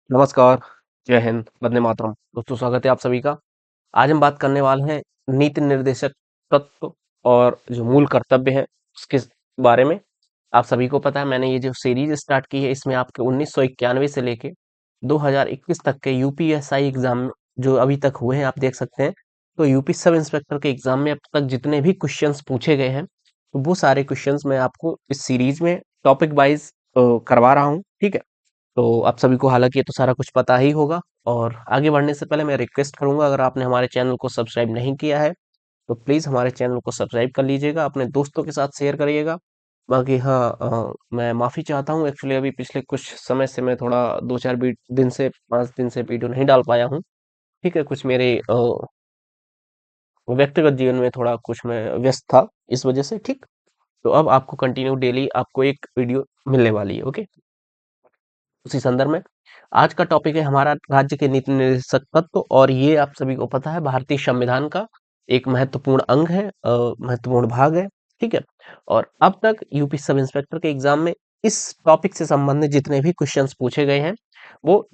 नमस्कार, जय हिंद, वंदे मातरम। दोस्तों स्वागत है आप सभी का। आज हम बात करने वाले हैं नीति निर्देशक तत्व और जो मूल कर्तव्य है उसके बारे में। आप सभी को पता है मैंने ये जो सीरीज स्टार्ट की है इसमें आपके 1991 से लेके 2021 तक के यूपीएसआई एग्जाम जो अभी तक हुए हैं आप देख सकते हैं। तो यूपी सब इंस्पेक्टर के एग्जाम में अब तक जितने भी क्वेश्चंस पूछे गए हैं तो वो सारे क्वेश्चंस मैं आपको इस सीरीज में टॉपिक वाइज करवा रहा हूँ। ठीक है, तो आप सभी को हालाँकि ये तो सारा कुछ पता ही होगा और आगे बढ़ने से पहले मैं रिक्वेस्ट करूँगा अगर आपने हमारे चैनल को सब्सक्राइब नहीं किया है, तो प्लीज़ हमारे चैनल को सब्सक्राइब कर लीजिएगा, अपने दोस्तों के साथ शेयर करिएगा। बाकी हाँ मैं माफ़ी चाहता हूँ एक्चुअली अभी पिछले कुछ समय से मैं थोड़ा 2-4 दिन से 5 दिन से वीडियो नहीं डाल पाया हूँ। ठीक है, कुछ मेरे व्यक्तिगत जीवन में थोड़ा कुछ मैं व्यस्त था इस वजह से। ठीक, तो अब आपको कंटिन्यू डेली आपको एक वीडियो मिलने वाली है। ओके, उसी संदर्भ में आज का टॉपिक है हमारा राज्य के नीति निर्देशक तत्व और ये आप सभी को पता है भारतीय संविधान का एक महत्वपूर्ण अंग है, महत्वपूर्ण भाग है। ठीक है, और अब तक यूपी सब इंस्पेक्टर के एग्जाम में इस टॉपिक से संबंधित जितने भी क्वेश्चंस पूछे गए हैं वो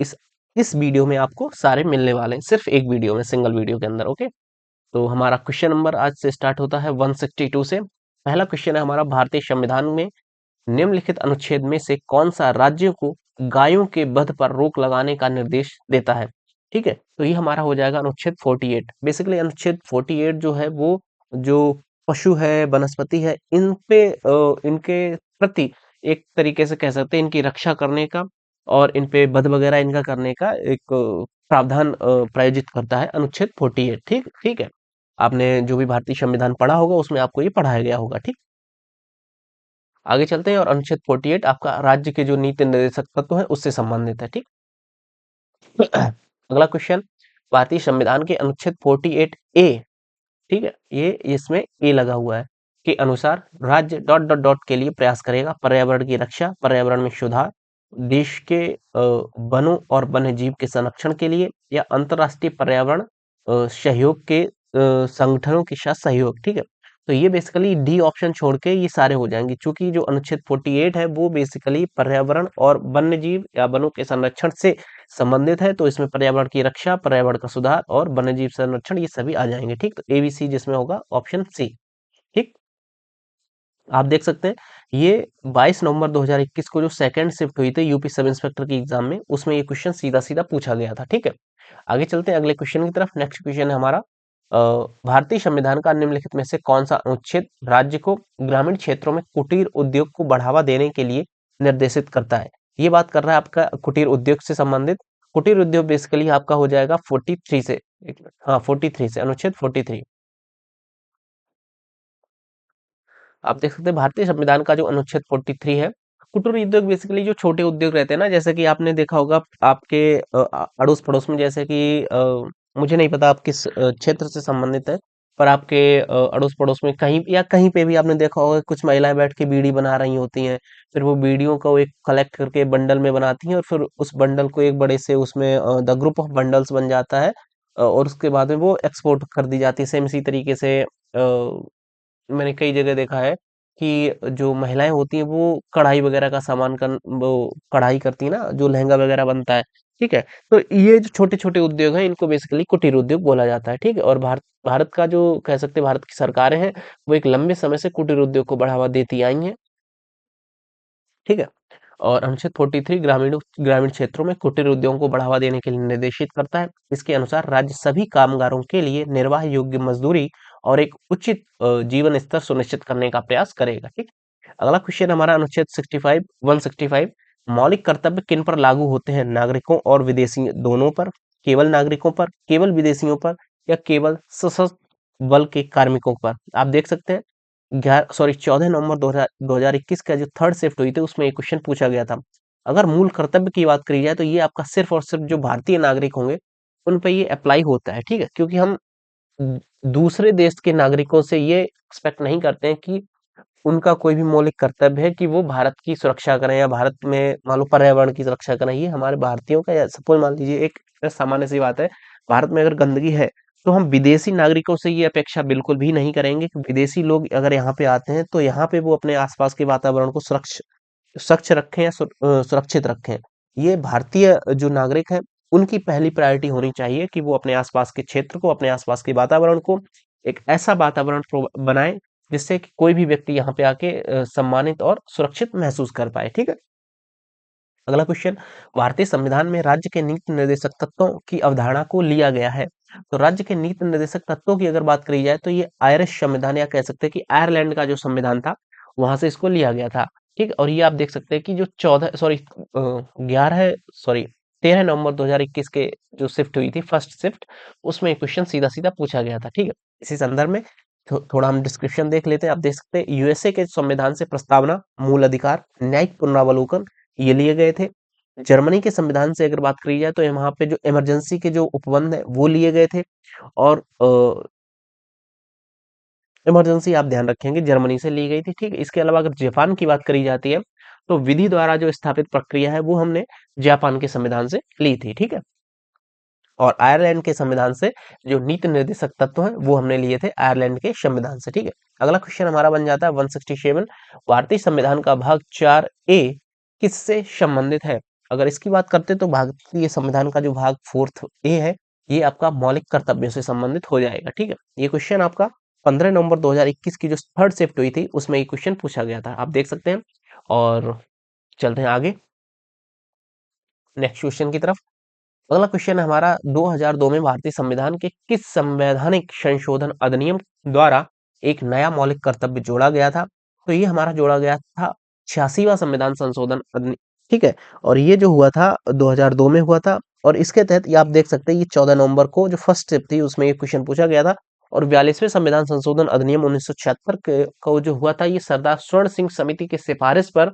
इस वीडियो में आपको सारे मिलने वाले हैं, सिर्फ एक वीडियो में, सिंगल वीडियो के अंदर। ओके, तो हमारा क्वेश्चन नंबर आज से स्टार्ट होता है 162 से। पहला क्वेश्चन है हमारा, भारतीय संविधान में निम्नलिखित अनुच्छेद में से कौन सा राज्यों को गायों के वध पर रोक लगाने का निर्देश देता है? ठीक है, तो ये हमारा हो जाएगा अनुच्छेद 48। बेसिकली अनुच्छेद 48 जो है वो जो पशु है, वनस्पति है, इन पे इनके प्रति एक तरीके से कह सकते हैं इनकी रक्षा करने का और इन पे वध वगैरह इनका करने का एक प्रावधान प्रायोजित करता है अनुच्छेद 48। ठीक ठीक है, आपने जो भी भारतीय संविधान पढ़ा होगा उसमें आपको ये पढ़ाया गया होगा। ठीक, आगे चलते हैं और अनुच्छेद 48 आपका राज्य के जो नीति निर्देशक तत्व है उससे संबंधित है। ठीक, अगला क्वेश्चन, भारतीय संविधान के अनुच्छेद 48 ए, ठीक है, ये इसमें ए लगा हुआ है, के अनुसार राज्य डॉट डॉट डॉट के लिए प्रयास करेगा पर्यावरण की रक्षा, पर्यावरण में सुधार, देश के वनों और वन्य जीव के संरक्षण के लिए या अंतरराष्ट्रीय पर्यावरण सहयोग के संगठनों के साथ सहयोग। ठीक है, तो ये बेसिकली डी ऑप्शन छोड़ के ये सारे हो जाएंगे क्योंकि जो अनुच्छेद 48 है वो बेसिकली पर्यावरण और वन्य जीव या वनों के संरक्षण से संबंधित है, तो इसमें पर्यावरण की रक्षा, पर्यावरण का सुधार और वन्यजीव संरक्षण ये सभी आ जाएंगे। ठीक, तो एबीसी जिसमें होगा ऑप्शन सी। ठीक, आप देख सकते हैं ये 22 नवंबर 2021 को जो सेकंड शिफ्ट हुई थी यूपी सब इंस्पेक्टर की एग्जाम में उसमें ये क्वेश्चन सीधा सीधा पूछा गया था। ठीक है, आगे चलते हैं अगले क्वेश्चन की तरफ। नेक्स्ट क्वेश्चन है हमारा, भारतीय संविधान का निम्नलिखित में से कौन सा अनुच्छेद राज्य को ग्रामीण क्षेत्रों में कुटीर उद्योग को बढ़ावा देने के लिए निर्देशित करता है? ये बात कर रहा है आपका कुटीर उद्योग से संबंधित। कुटीर उद्योग बेसिकली आपका हो जाएगा 43 से, एक मिनट, हाँ 43 से, अनुच्छेद 43। आप देख सकते हैं भारतीय संविधान का जो अनुच्छेद 43 है, कुटीर उद्योग बेसिकली जो छोटे उद्योग रहते हैं ना, जैसे कि आपने देखा होगा आपके अड़ोस पड़ोस में, जैसे कि मुझे नहीं पता आप किस क्षेत्र से संबंधित है, पर आपके अड़ोस पड़ोस में कहीं या कहीं पे भी आपने देखा होगा कुछ महिलाएं बैठ के बीड़ी बना रही होती हैं। फिर वो बीड़ियों को एक कलेक्ट करके बंडल में बनाती हैं और फिर उस बंडल को एक बड़े से उसमें द ग्रुप ऑफ बंडल्स बन जाता है, और उसके बाद में वो एक्सपोर्ट कर दी जाती है। सेम इसी तरीके से मैंने कई जगह देखा है कि जो महिलाएं होती हैं वो कढ़ाई वगैरह का सामान कर वो कढ़ाई करती है ना, जो लहंगा वगैरह बनता है। ठीक है, तो ये जो छोटे छोटे उद्योग हैं इनको बेसिकली कुटीर उद्योग बोला जाता है। ठीक है, और भारत भारत का जो कह सकते हैं भारत की सरकारें हैं वो एक लंबे समय से कुटीर उद्योग को बढ़ावा देती आई हैं। ठीक है, और अनुच्छेद 43 ग्रामीण क्षेत्रों में कुटीर उद्योगों को बढ़ावा देने के लिए निर्देशित करता है। इसके अनुसार राज्य सभी कामगारों के लिए निर्वाह योग्य मजदूरी और एक उचित जीवन स्तर सुनिश्चित करने का प्रयास करेगा। ठीक, अगला क्वेश्चन हमारा अनुच्छेद 65 165, मौलिक कर्तव्य किन पर लागू होते हैं? नागरिकों और विदेशी दोनों पर, केवल नागरिकों पर, केवल विदेशियों पर या केवल सशस्त्र बल के कार्मिकों पर? आप देख सकते हैं 14 नवंबर 2021 का जो थर्ड शिफ्ट हुई थी उसमें एक क्वेश्चन पूछा गया था। अगर मूल कर्तव्य की बात करी जाए तो ये आपका सिर्फ और सिर्फ जो भारतीय नागरिक होंगे उन पे ये अप्लाई होता है। ठीक है, क्योंकि हम दूसरे देश के नागरिकों से ये एक्सपेक्ट नहीं करते हैं कि उनका कोई भी मौलिक कर्तव्य है कि वो भारत की सुरक्षा करें या भारत में मान लो पर्यावरण की सुरक्षा करें। ये हमारे भारतीयों का, या सपोज मान लीजिए एक सामान्य सी बात है, भारत में अगर गंदगी है तो हम विदेशी नागरिकों से ये अपेक्षा बिल्कुल भी नहीं करेंगे कि विदेशी लोग अगर यहाँ पे आते हैं तो यहाँ पे वो अपने आसपास के वातावरण को स्वच्छ स्वच्छ रखें या सुरक्षित रखें। ये भारतीय जो नागरिक हैं उनकी पहली प्रायोरिटी होनी चाहिए कि वो अपने आसपास के क्षेत्र को, अपने आसपास के वातावरण को एक ऐसा वातावरण बनाए जिससे कि कोई भी व्यक्ति यहाँ पे आके सम्मानित और सुरक्षित महसूस कर पाए। ठीक है। अगला क्वेश्चन, भारतीय संविधान में राज्य के नीति निर्देशक तत्वों की अवधारणा को लिया गया है। तो राज्य के नीति निर्देशक तत्वों की अगर बात करी जाए तो ये आयरिश संविधान, या कह सकते हैं कि आयरलैंड का जो संविधान था वहां से इसको लिया गया था। ठीक है। और ये आप देख सकते हैं कि जो 13 नवंबर 2021 के जो शिफ्ट हुई थी, फर्स्ट शिफ्ट, उसमें क्वेश्चन सीधा सीधा पूछा गया था। ठीक है। इसी संदर्भ में थोड़ा हम डिस्क्रिप्शन देख लेते हैं। आप देख सकते हैं यूएसए के संविधान से प्रस्तावना, मूल अधिकार, न्यायिक पुनरावलोकन, ये लिए गए थे। जर्मनी के संविधान से अगर बात करी जाए तो वहाँ पे जो इमरजेंसी के जो उपबंध है वो लिए गए थे। और इमरजेंसी आप ध्यान रखेंगे जर्मनी से ली गई थी। ठीक है। इसके अलावा अगर जापान की बात करी जाती है तो विधि द्वारा जो स्थापित प्रक्रिया है वो हमने जापान के संविधान से ली थी। ठीक है। और आयरलैंड के संविधान से जो नीति निर्देशक तत्व हैं वो हमने लिए थे आयरलैंड के संविधान से। ठीक है। अगला क्वेश्चन हमारा बन जाता है 167, भारतीय संविधान का भाग 4A किससे संबंधित है। अगर इसकी बात करते तो भारतीय संविधान का जो भाग 4A है ये आपका मौलिक कर्तव्यों से संबंधित हो जाएगा। ठीक है। ये क्वेश्चन आपका 15 नवंबर 2021 की जो थर्ड शिफ्ट हुई थी उसमें ये क्वेश्चन पूछा गया था, आप देख सकते हैं। और चलते हैं आगे नेक्स्ट क्वेश्चन की तरफ। अगला क्वेश्चन है हमारा 2002 में भारतीय संविधान के किस संवैधानिक संशोधन अधिनियम द्वारा एक नया मौलिक कर्तव्य जोड़ा गया था। तो ये हमारा जोड़ा गया था 86वां संविधान संशोधन अधिनियम। ठीक है। और ये जो हुआ था 2002 में हुआ था। और इसके तहत ये आप देख सकते हैं ये 14 नवंबर को जो फर्स्ट स्टेप थी उसमें ये क्वेश्चन पूछा गया था। और 42वें संविधान संशोधन अधिनियम 1976 को जो हुआ था ये सरदार स्वर्ण सिंह समिति की सिफारिश पर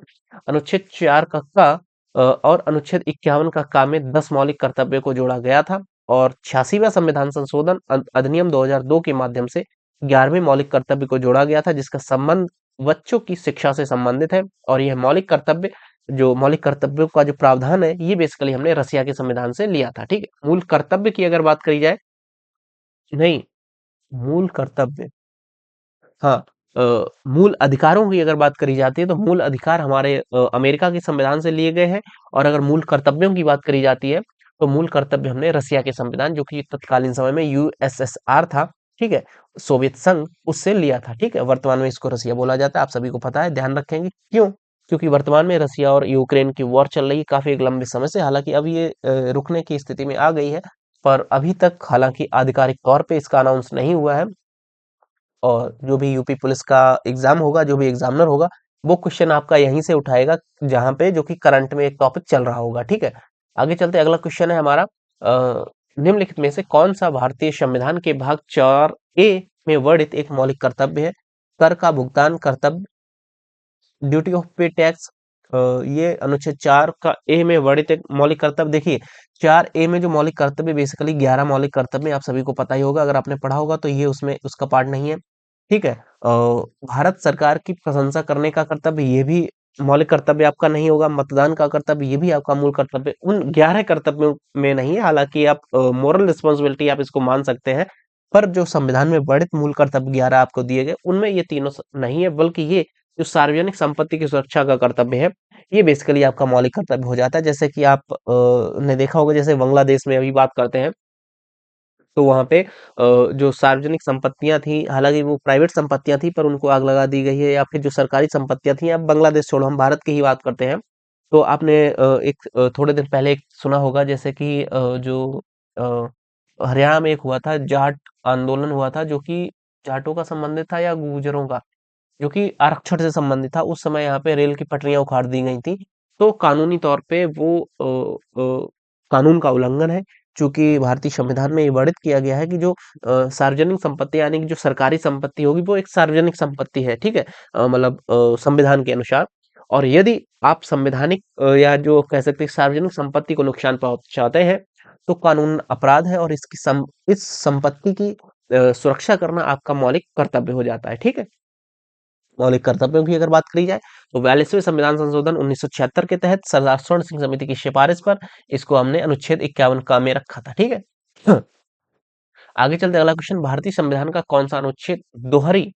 अनुच्छेद 4 का और अनुच्छेद 51 का काम में 10 मौलिक कर्तव्यों को जोड़ा गया था। और 86वां संविधान संशोधन अधिनियम 2002 के माध्यम से 11वें मौलिक कर्तव्य को जोड़ा गया था जिसका संबंध बच्चों की शिक्षा से संबंधित है। और यह मौलिक कर्तव्य, जो मौलिक कर्तव्यों का जो प्रावधान है ये बेसिकली हमने रसिया के संविधान से लिया था। ठीक है। मूल कर्तव्य की अगर बात करी जाए, नहीं, मूल कर्तव्य, हाँ, मूल अधिकारों की अगर बात करी जाती है तो मूल अधिकार हमारे अमेरिका के संविधान से लिए गए हैं। और अगर मूल कर्तव्यों की बात करी जाती है तो मूल कर्तव्य हमने रसिया के संविधान, जो कि तत्कालीन समय में यूएसएसआर था, ठीक है, सोवियत संघ, उससे लिया था। ठीक है। वर्तमान में इसको रसिया बोला जाता है, आप सभी को पता है, ध्यान रखेंगे क्यों, क्योंकि वर्तमान में रसिया और यूक्रेन की वॉर चल रही है काफी एक लंबे समय से। हालांकि अब ये रुकने की स्थिति में आ गई है, पर अभी तक हालांकि आधिकारिक तौर पे इसका अनाउंस नहीं हुआ है। और जो भी यूपी पुलिस का एग्जाम होगा, जो भी एग्जामिनर होगा, वो क्वेश्चन आपका यहीं से उठाएगा जहां पे जो कि करंट में एक टॉपिक चल रहा होगा। ठीक है। आगे चलते अगला क्वेश्चन है हमारा, निम्नलिखित में से कौन सा भारतीय संविधान के भाग 4A में वर्णित एक मौलिक कर्तव्य है। कर का भुगतान कर्तव्य, ड्यूटी ऑफ पे टैक्स। ये अनुच्छेद 4 का ए में वर्णित एक मौलिक कर्तव्य। देखिए 4A में जो मौलिक कर्तव्य, बेसिकली 11 मौलिक कर्तव्य आप सभी को पता ही होगा, अगर आपने पढ़ा होगा तो ये उसमें उसका पार्ट नहीं है। ठीक है। भारत सरकार की प्रशंसा करने का कर्तव्य ये भी मौलिक कर्तव्य आपका नहीं होगा। मतदान का कर्तव्य ये भी आपका मूल कर्तव्य उन 11 कर्तव्यों में नहीं है। हालांकि आप मोरल रिस्पॉन्सिबिलिटी आप इसको मान सकते हैं, पर जो संविधान में वर्णित मूल कर्तव्य 11 आपको दिए गए उनमें ये तीनों नहीं है, बल्कि ये जो सार्वजनिक संपत्ति की सुरक्षा का कर्तव्य है ये बेसिकली आपका मौलिक कर्तव्य हो जाता है। जैसे कि आप ने देखा होगा, जैसे बांग्लादेश में अभी बात करते हैं तो वहां पे जो सार्वजनिक संपत्तियां थी, हालांकि वो प्राइवेट संपत्तियां थी पर उनको आग लगा दी गई है, या फिर जो सरकारी संपत्तियां थी, अब बांग्लादेश छोड़ो हम भारत की ही बात करते हैं। तो आपने थोड़े दिन पहले एक सुना होगा, जैसे कि जो अ, हरियाणा में एक हुआ था, जाट आंदोलन हुआ था, जो कि जाटों का संबंधित था या गुर्जरों का, जो कि आरक्षण से संबंधित था। उस समय यहाँ पे रेल की पटरियां उखाड़ दी गई थी। तो कानूनी तौर पे वो कानून का उल्लंघन है, चूंकि भारतीय संविधान में ये वर्णित किया गया है कि जो सार्वजनिक संपत्ति, यानी कि जो सरकारी संपत्ति होगी वो एक सार्वजनिक संपत्ति है। ठीक है। मतलब संविधान के अनुसार। और यदि आप संवैधानिक या जो कह सकते हैं सार्वजनिक संपत्ति को नुकसान पहुंचाते हैं तो कानून अपराध है, और इस संपत्ति की सुरक्षा करना आपका मौलिक कर्तव्य हो जाता है। ठीक है। मौलिक कर्तव्यों की अगर बात करी जाए तो 42वें संविधान संशोधन 1976 के तहत सरदार स्वर्ण सिंह समिति की सिफारिश पर इसको हमने अनुच्छेद 51 का में रखा था। ठीक है। आगे चलते अगला क्वेश्चन, भारतीय संविधान का कौन सा अनुच्छेद दोहरी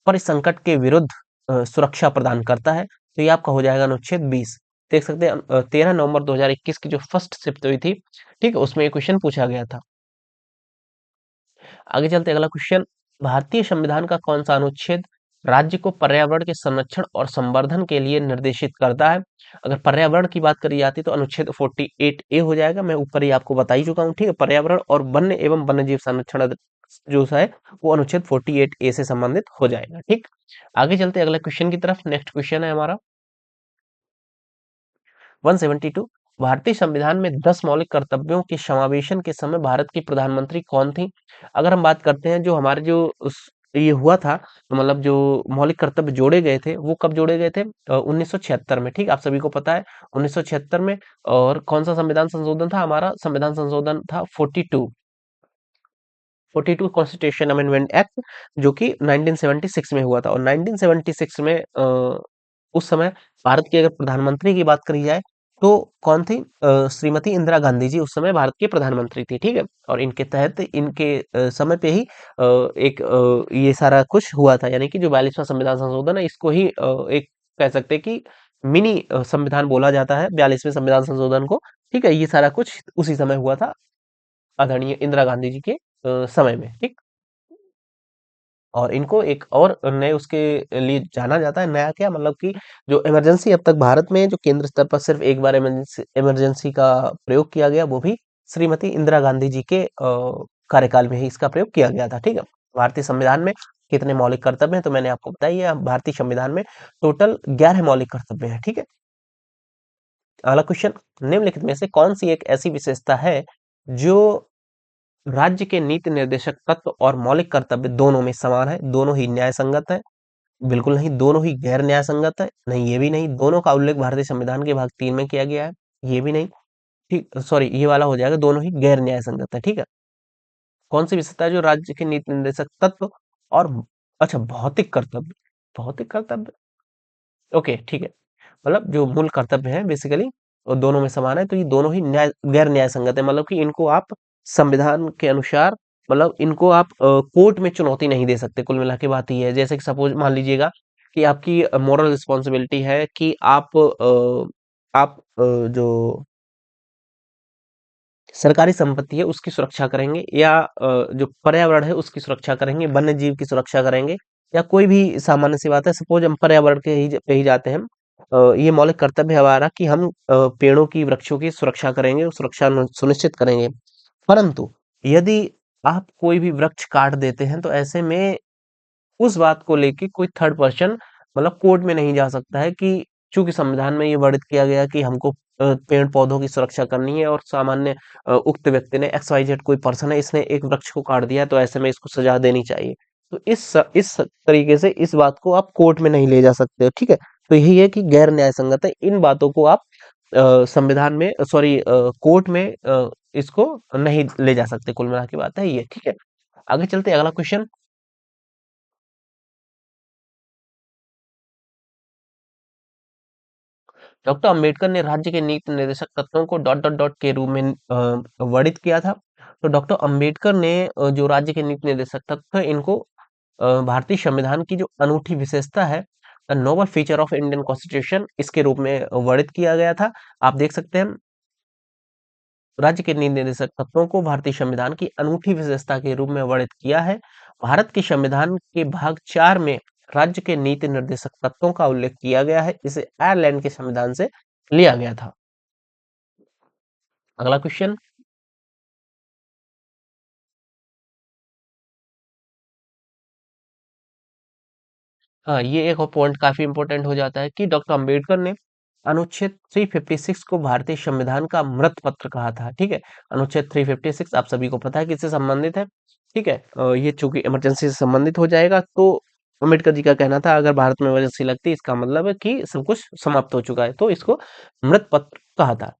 परिसंकट के विरुद्ध सुरक्षा प्रदान करता है। तो ये आपका हो जाएगा अनुच्छेद 20। देख सकते हैं 13 नवंबर 2021 की जो फर्स्ट शिफ्ट हुई थी, ठीक है, उसमें ये क्वेश्चन पूछा गया था। आगे चलते अगला क्वेश्चन, भारतीय संविधान का कौन सा अनुच्छेद राज्य को पर्यावरण के संरक्षण और संवर्धन के लिए निर्देशित करता है? अगर पर्यावरण की बात करी जाती है तो अनुच्छेद 48 ए हो जाएगा, मैं ऊपर ही आपको बता ही चुका हूँ, ठीक है। पर्यावरण और वन्य एवं वन्यजीव संरक्षण जो है वो अनुच्छेद 48 ए से संबंधित हो जाएगा, ठीक। आगे चलते अगले क्वेश्चन की तरफ। नेक्स्ट क्वेश्चन है हमारा 172, भारतीय संविधान में 10 मौलिक कर्तव्यों के समावेशन के समय भारत की प्रधानमंत्री कौन थी? अगर हम बात करते हैं जो हमारे जो ये हुआ था, तो मतलब जो मौलिक कर्तव्य जोड़े गए थे वो कब जोड़े गए थे? 1976 में, ठीक, आप सभी को पता है 1976 में। और कौन सा संविधान संशोधन था? हमारा संविधान संशोधन था 42 कॉन्स्टिट्यूशन अमेंडमेंट एक्ट, जो कि 1976 में हुआ था। और 1976 में उस समय भारत की अगर प्रधानमंत्री की बात करी जाए तो कौन थी? श्रीमती इंदिरा गांधी जी उस समय भारत के प्रधानमंत्री थी, ठीक है। और इनके तहत इनके समय पे ही एक ये सारा कुछ हुआ था, यानी कि जो 42वां संविधान संशोधन है इसको ही एक कह सकते हैं कि मिनी संविधान बोला जाता है 42वें संविधान संशोधन को, ठीक है। ये सारा कुछ उसी समय हुआ था, आदरणीय इंदिरा गांधी जी के समय में, ठीक। और इनको एक और नए उसके लिए जाना जाता है, नया क्या मतलब कि जो इमरजेंसी अब तक भारत में जो केंद्र स्तर पर सिर्फ एक बार इमरजेंसी का प्रयोग किया गया, वो भी श्रीमती इंदिरा गांधी जी के कार्यकाल में ही इसका प्रयोग किया गया था, ठीक है। भारतीय संविधान में कितने मौलिक कर्तव्य हैं तो मैंने आपको बताया है, भारतीय संविधान में टोटल 11 मौलिक कर्तव्य हैं, ठीक है। अगला क्वेश्चन, निम्नलिखित में से कौन सी एक ऐसी विशेषता है जो राज्य के नीति निर्देशक तत्व और मौलिक कर्तव्य दोनों में समान है, दोनों ही न्याय संगत है? बिल्कुल नहीं। दोनों ही गैर न्याय संगत है? नहीं, ये भी नहीं। दोनों का उल्लेख भारतीय संविधान के भाग 3 में किया गया है? ये भी नहीं। ठीक, सॉरी, ये वाला हो जाएगा, दोनों ही गैर न्याय संगत है, ठीक है। कौन सी विशेषता है जो राज्य के नीति निर्देशक तत्व और अच्छा भौतिक कर्तव्य, भौतिक कर्तव्य, ओके, ठीक है, मतलब जो मूल कर्तव्य है बेसिकली और दोनों में समान है, तो ये दोनों ही न्याय गैर न्याय संगत है, मतलब कि इनको आप संविधान के अनुसार, मतलब इनको आप कोर्ट में चुनौती नहीं दे सकते। कुल मिला के बात ये है, जैसे कि सपोज मान लीजिएगा कि आपकी मॉरल रिस्पॉन्सिबिलिटी है कि आप जो सरकारी संपत्ति है उसकी सुरक्षा करेंगे, या जो पर्यावरण है उसकी सुरक्षा करेंगे, वन्य जीव की सुरक्षा करेंगे, या कोई भी सामान्य सी बात है, सपोज हम पर्यावरण के ही पे ही जाते हैं हम, ये मौलिक कर्तव्य है हमारा कि हम पेड़ों की वृक्षों की सुरक्षा करेंगे, सुरक्षा सुनिश्चित करेंगे। परंतु यदि आप कोई भी वृक्ष काट देते हैं तो ऐसे में उस बात को लेके कोई थर्ड पर्सन मतलब कोर्ट में नहीं जा सकता है कि चूंकि संविधान में ये वर्णित किया गया कि हमको पेड़ पौधों की सुरक्षा करनी है और सामान्य उक्त व्यक्ति ने एक्स वाई जेड कोई पर्सन है इसने एक वृक्ष को काट दिया, तो ऐसे में इसको सजा देनी चाहिए। तो इस तरीके से इस बात को आप कोर्ट में नहीं ले जा सकते हो, ठीक है। तो यही है कि गैर न्याय संगत है, इन बातों को आप संविधान में सॉरी कोर्ट में इसको नहीं ले जा सकते, कुल मिला के बात है ये, ठीक है। आगे चलते हैं, अगला क्वेश्चन। डॉक्टर अंबेडकर ने राज्य के नीति निर्देशक तत्वों को डॉट डॉट डॉट के रूप में वर्णित किया था। तो डॉक्टर अंबेडकर ने जो राज्य के नीति निर्देशक तत्व है इनको भारतीय संविधान की जो अनूठी विशेषता है, noble feature of Indian constitution, इसके रूप में वर्णित किया गया था। आप देख सकते हैं राज्य के नीति निर्देशक तत्वों को भारतीय संविधान की अनूठी विशेषता के रूप में वर्णित किया है। भारत के संविधान के भाग 4 में राज्य के नीति निर्देशक तत्वों का उल्लेख किया गया है, इसे आयरलैंड के संविधान से लिया गया था। अगला क्वेश्चन, हाँ, ये एक और पॉइंट काफी इंपॉर्टेंट हो जाता है कि डॉक्टर अंबेडकर ने अनुच्छेद 356 को भारतीय संविधान का मृत पत्र कहा था, ठीक है। अनुच्छेद 356 आप सभी को पता है किससे संबंधित है, ठीक है। ये चूंकि इमरजेंसी से संबंधित हो जाएगा, तो अम्बेडकर जी का कहना था अगर भारत में इमरजेंसी लगती है इसका मतलब है कि सब कुछ समाप्त हो चुका है, तो इसको मृत पत्र कहा था,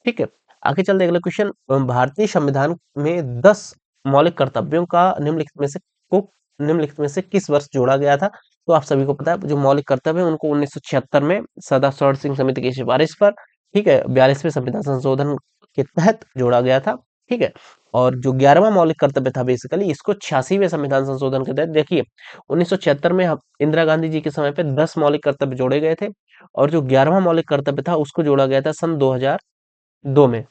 ठीक है। आगे चलते अगला क्वेश्चन, भारतीय संविधान में 10 मौलिक कर्तव्यों का निम्नलिखित में से किस वर्ष जोड़ा गया था? तो आप सभी को पता है जो मौलिक कर्तव्य है उनको 1976 में सरदार सरोवर सिंह समिति की सिफारिश पर, ठीक है, 42वें संविधान संशोधन के तहत जोड़ा गया था। ठीक है। और जो 11वां मौलिक कर्तव्य था बेसिकली, इसको 86वें संविधान संशोधन के तहत देखिए 1976 में इंदिरा गांधी जी के समय पे 10 मौलिक कर्तव्य जोड़े गए थे, और जो 11वां मौलिक कर्तव्य था उसको जोड़ा गया था सन 2002 में,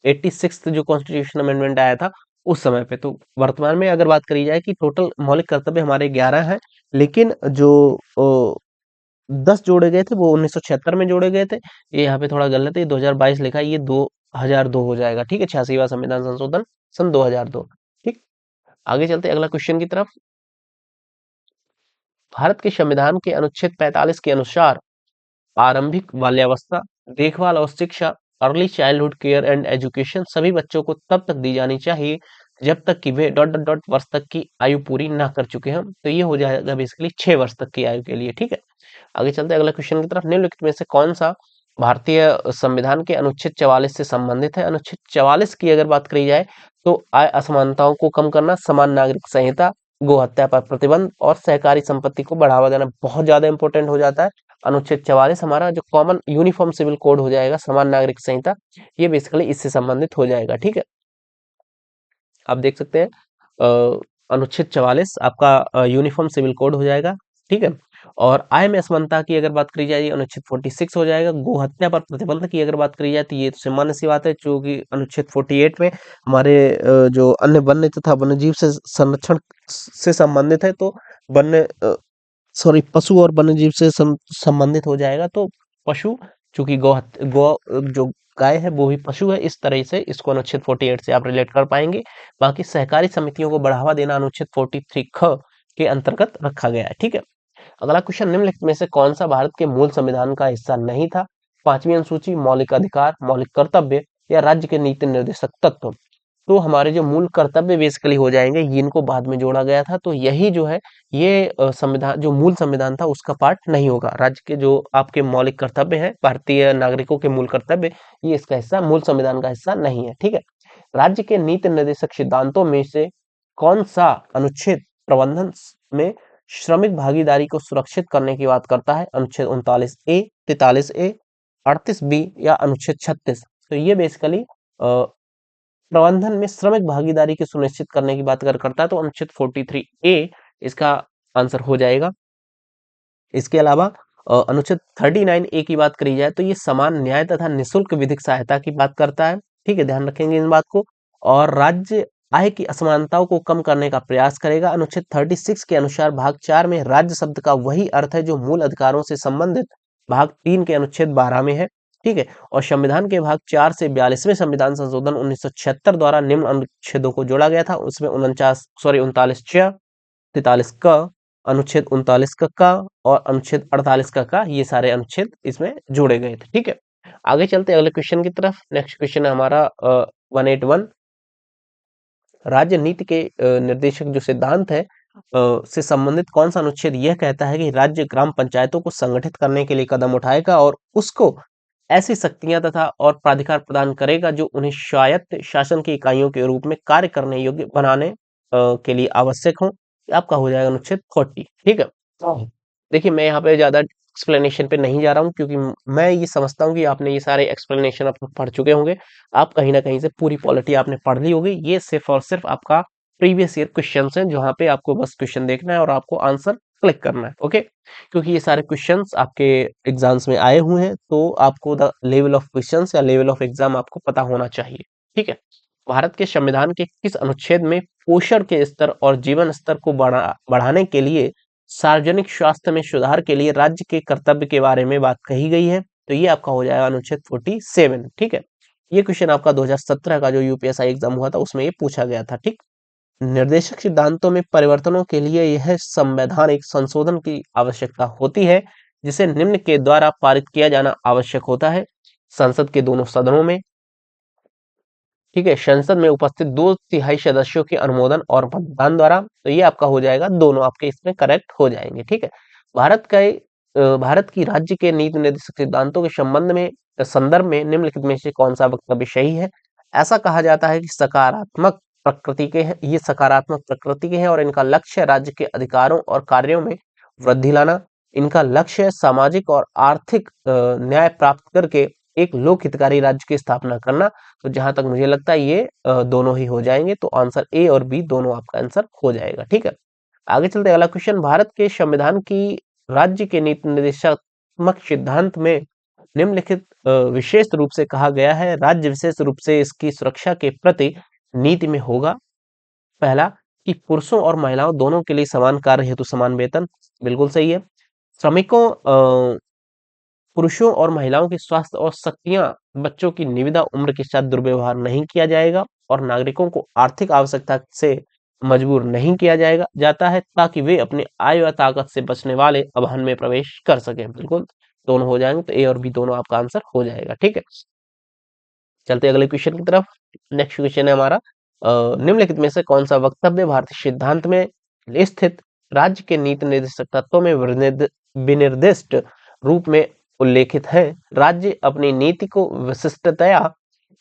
86th जो कॉन्स्टिट्यूशन अमेंडमेंट आया था उस समय पे। तो वर्तमान में अगर बात करी जाए कि टोटल मौलिक कर्तव्य हमारे 11 हैं, लेकिन जो 10 जोड़े गए थे वो 1976 में जोड़े गए थे। ये यहाँ पे थोड़ा गलत है, 2022 लिखा है, ये 2002 हो जाएगा, ठीक है। 86वां संविधान संशोधन सन 2002, ठीक। आगे चलते हैं अगला क्वेश्चन की तरफ। भारत के संविधान के अनुच्छेद 45 के अनुसार आरंभिक बाल्यावस्था, देखभाल और शिक्षा, early childhood care and education सभी बच्चों को तब तक दी जानी चाहिए जब तक कि वे डॉट डॉट डॉट वर्ष तक की आयु पूरी ना कर चुके हैं। तो ये हो जाएगा बेसिकली 6 वर्ष तक की आयु के लिए, ठीक है। आगे चलते हैं अगला क्वेश्चन की तरफ। निम्नलिखित में से कौन सा भारतीय संविधान के अनुच्छेद 44 से संबंधित है? अनुच्छेद 44 की अगर बात करी जाए तो आय असमानताओं को कम करना, समान नागरिक संहिता, गो हत्या पर प्रतिबंध और सहकारी संपत्ति को बढ़ावा देना बहुत ज्यादा इंपॉर्टेंट हो जाता है। अनुच्छेद 44 हमारा जो कॉमन यूनिफॉर्म सिविल कोड हो जाएगा, समान नागरिक संहिता, ये बेसिकली इससे संबंधित हो जाएगा, ठीक है। आप देख सकते हैं अनुच्छेद 44 आपका यूनिफॉर्म सिविल कोड हो जाएगा, ठीक है। और आय में असमानता की अगर बात करी जाए ये अनुच्छेद 46 हो जाएगा। गो हत्या पर प्रतिबंध की अगर बात करी जाए तो ये तो सामान्य सी बात है, जो कि अनुच्छेद 48 में हमारे जो अन्य वन्य तथा वन्यजीव से संरक्षण से संबंधित है, तो वन्य सॉरी पशु और वन्यजीव से संबंधित हो जाएगा। तो पशु, चूंकि गौ जो गाय है वो भी पशु है, इस तरह से इसको अनुच्छेद 48 से आप रिलेट कर पाएंगे। बाकी सहकारी समितियों को बढ़ावा देना अनुच्छेद 43 ख के अंतर्गत रखा गया है, ठीक है। अगला क्वेश्चन, निम्नलिखित में से कौन सा भारत के मूल संविधान का हिस्सा नहीं था? पांचवी अनुसूची, मौलिक अधिकार, मौलिक कर्तव्य या राज्य के नीति निर्देशक तत्व। तो हमारे जो मूल कर्तव्य बेसिकली हो जाएंगे, ये इनको बाद में जोड़ा गया था, तो यही जो है ये संविधान, जो मूल संविधान था उसका पार्ट नहीं होगा। राज्य के जो आपके मौलिक कर्तव्य हैं, भारतीय नागरिकों के मूल कर्तव्य, ये इसका हिस्सा, मूल संविधान का हिस्सा नहीं है, ठीक है। राज्य के नीति निर्देशक सिद्धांतों में से कौन सा अनुच्छेद प्रबंधन में श्रमिक भागीदारी को सुरक्षित करने की बात करता है? अनुच्छेद 39A, 43A, 38B या अनुच्छेद 36। तो ये बेसिकली प्रबंधन में श्रमिक भागीदारी की सुनिश्चित करने की बात अगर करता है तो अनुच्छेद 43A इसका आंसर हो जाएगा। इसके अलावा अनुच्छेद 39A की बात करी जाए तो ये समान न्याय तथा निःशुल्क विधिक सहायता की बात करता है, ठीक है, ध्यान रखेंगे इन बात को। और राज्य आय की असमानताओं को कम करने का प्रयास करेगा। अनुच्छेद 36 के अनुसार भाग 4 में राज्य शब्द का वही अर्थ है जो मूल अधिकारों से संबंधित भाग 3 के अनुच्छेद 12 में है, ठीक है। और संविधान के भाग 4 से 42वें संविधान संशोधन 1976 द्वारा निम्न अनुच्छेदों को जोड़ा गया था। उसमें 39 च, 43 क, अनुच्छेद 39 का और अनुच्छेद 48 का ये सारे अनुच्छेद इसमें जोड़े गए थे, ठीक है। आगे चलते हैं अगले क्वेश्चन की तरफ। नेक्स्ट क्वेश्चन है हमारा 181। राज्य नीति के निर्देशक जो सिद्धांत है से संबंधित कौन सा अनुच्छेद यह कहता है कि राज्य ग्राम पंचायतों को संगठित करने के लिए कदम उठाएगा और उसको ऐसी शक्तियां तथा और प्राधिकार प्रदान करेगा जो उन्हें स्वायत्त शासन की इकाइयों के रूप में कार्य करने योग्य बनाने के लिए आवश्यक हो। आपका हो जाएगा अनुच्छेद 40, ठीक है। देखिए मैं यहाँ पे ज्यादा एक्सप्लेनेशन पे नहीं जा रहा हूँ, क्योंकि मैं ये समझता हूँ कि आपने ये सारे एक्सप्लेनेशन आप पढ़ चुके होंगे। आप कहीं ना कहीं से पूरी पॉलिटी आपने पढ़ ली होगी। ये सिर्फ और सिर्फ आपका प्रीवियस ईयर क्वेश्चंस हैं, जहाँ पे आपको बस क्वेश्चन देखना है और आपको आंसर क्लिक करना है, ओके। क्योंकि ये सारे क्वेश्चंस आपके एग्जाम्स में आए हुए हैं, तो आपको द लेवल ऑफ क्वेश्चंस या लेवल ऑफ एग्जाम आपको पता होना चाहिए, ठीक है। भारत के संविधान के किस अनुच्छेद में पोषण के स्तर और जीवन स्तर को बढ़ाने के लिए सार्वजनिक स्वास्थ्य में सुधार के लिए राज्य के कर्तव्य के बारे में बात कही गई है? तो ये आपका हो जाएगा अनुच्छेद 47, ठीक है। ये क्वेश्चन आपका 2017 का जो यूपीएसआई एग्जाम हुआ था उसमें ये पूछा गया था, ठीक। निर्देशक सिद्धांतों में परिवर्तनों के लिए यह संवैधानिक संशोधन की आवश्यकता होती है, जिसे निम्न के द्वारा पारित किया जाना आवश्यक होता है। संसद के दोनों सदनों में, ठीक है, संसद में उपस्थित 2/3 सदस्यों के अनुमोदन और मतदान द्वारा। तो ये आपका हो जाएगा, दोनों आपके इसमें करेक्ट हो जाएंगे, ठीक है। भारत की राज्य के नीति निर्देशक सिद्धांतों के संदर्भ में निम्नलिखित में से कौन सा वक्तव्य सही है? ऐसा कहा जाता है कि सकारात्मक प्रकृति के हैं, ये सकारात्मक प्रकृति के हैं और इनका लक्ष्य है राज्य के अधिकारों और कार्यों में वृद्धि लाना। इनका लक्ष्य है सामाजिक और आर्थिक न्याय प्राप्त करके एक लोक हितकारी राज्य की स्थापना करना। तो जहां तक मुझे लगता है ये दोनों ही हो जाएंगे, तो आंसर ए और बी दोनों आपका आंसर हो जाएगा। ठीक है, आगे चलते अगला क्वेश्चन, भारत के संविधान की राज्य के नीति निर्देशात्मक सिद्धांत में निम्नलिखित विशेष रूप से कहा गया है, राज्य विशेष रूप से इसकी सुरक्षा के प्रति नीति में होगा। पहला कि पुरुषों और महिलाओं दोनों के लिए समान कार्य हेतु समान वेतन, बिल्कुल सही है। श्रमिकों पुरुषों और महिलाओं के स्वास्थ्य और शक्तियां बच्चों की निविदा उम्र के साथ दुर्व्यवहार नहीं किया जाएगा, और नागरिकों को आर्थिक आवश्यकता से मजबूर नहीं किया जाएगा जाता है, ताकि वे अपने आय व ताकत से बचने वाले अभियान में प्रवेश कर सकें। बिल्कुल दोनों हो जाएंगे, तो ए और बी दोनों आपका आंसर हो जाएगा। ठीक है, चलते अगले क्वेश्चन की तरफ। नेक्स्ट क्वेश्चन है हमारा, निम्नलिखित में से कौन सा वक्तव्य भारतीय सिद्धांत में स्थित राज्य के नीति निर्देशक तत्वों में विनिर्दिष्ट रूप में उल्लेखित है। राज्य अपनी नीति को विशिष्टतया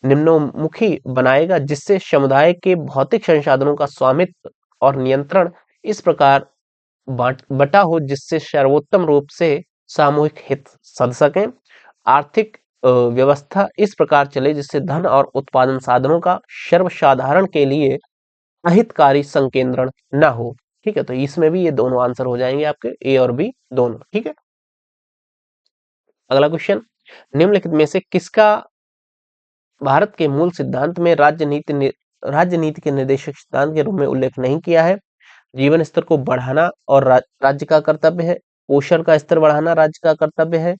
निम्नोन्मुखी बनाएगा, जिससे समुदाय के भौतिक संसाधनों का स्वामित्व और नियंत्रण इस प्रकार बटा हो जिससे सर्वोत्तम रूप से सामूहिक हित सध सके। आर्थिक व्यवस्था इस प्रकार चले जिससे धन और उत्पादन साधनों का सर्वसाधारण के लिए अहितकारी संकेंद्रण न हो। ठीक है, तो इसमें भी ये दोनों आंसर हो जाएंगे आपके, ए और बी दोनों। ठीक है, अगला क्वेश्चन, निम्नलिखित में से किसका भारत के मूल सिद्धांत में राज्य नीति के निर्देशक सिद्धांत के रूप में उल्लेख नहीं किया है। जीवन स्तर को बढ़ाना और राज्य का कर्तव्य है। पोषण का स्तर बढ़ाना राज्य का कर्तव्य है।